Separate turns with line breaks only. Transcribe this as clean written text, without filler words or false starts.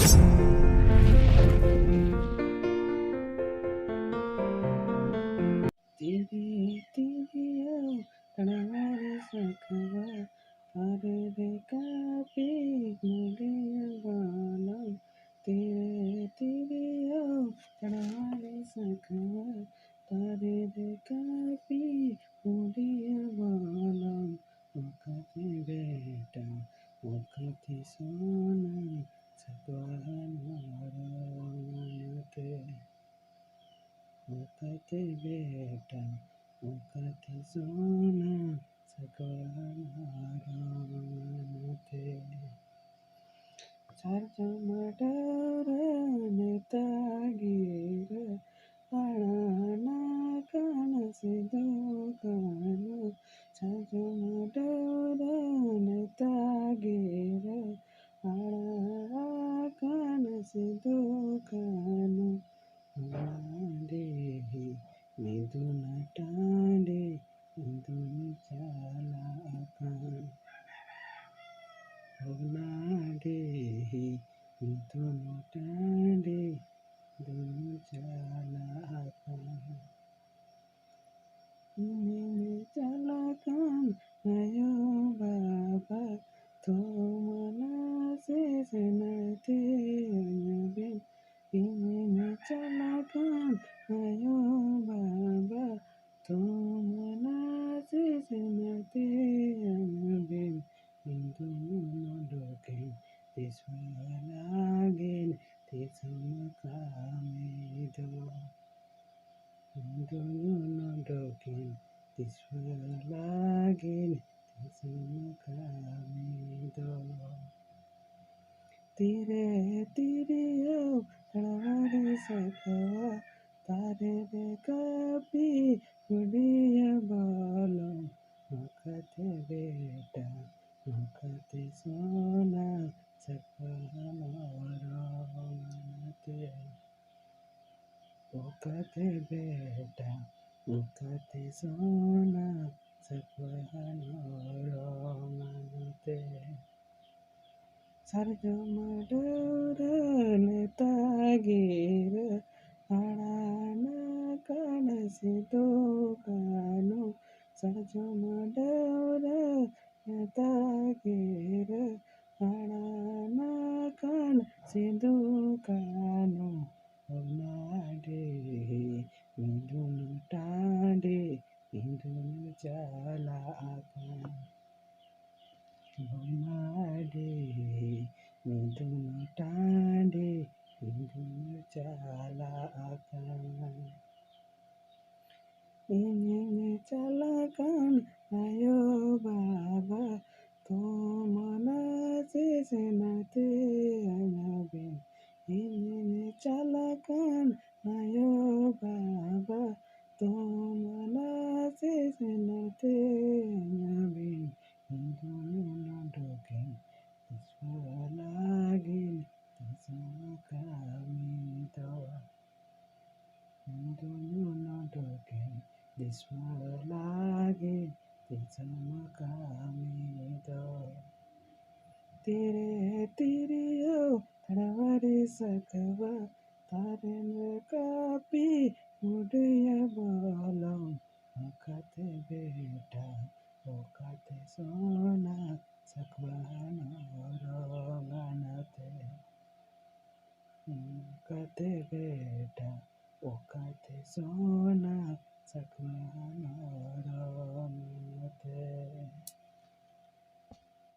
तेरे तेरे ओ तड़वारे सखवा तारे रे कापी मुड़े बाला तेरे तेरे ओ तड़वारे सखवा तारे रे कापी मुड़े बाला मुखते बेटा मुखते सोना सगवान मारते मुखते बेटा मुखते सोना सगवान मारते सर्जमडरन तागीर अळाना कणसिदुकानु सर्जमडरन तागीर अळा कणसिदुकानु देहि मिथुन टांडे मिथुन चाला अकान देहि मिथुन टांडे मिथुन चाला अकान इन्हें चाला कान आयो बाबा तो मना से सनते अनबिन इन्हें चाला कान आयो बाबा तो मना से सनते Unbyn Indunu doken tiswalagin tismakamido Indunu doken tiswalagin tismakamido Tire tire o tawari sakwa tare de kapi udiya balam mukate beta mukate sona sakwana varamate mukate beta mukate sona sakwana varamate सर्जमडरन तागीर अळाना कणसिदुकानु सर्जमडरन तागीर अळाना कणसिदुकानु देहि मिथुन टांडे मिथुन चाला अकान देहि मिथुन टांडे मिथुन चाला अकान इन्हें चाला कान आयो बाबा तो मना से सनते अनबिन इन्हें चाला कान आयो बाबा तो मना से सनते Unbyn Indunu doken tiswalagin tismakamido Indunu doken tiswalagin tismakamido Tire tire o tadawari sakwa taren kapi udiya balam mukate beta mukate sona sakwana varanate mukate beta mukate sona sakwana varanate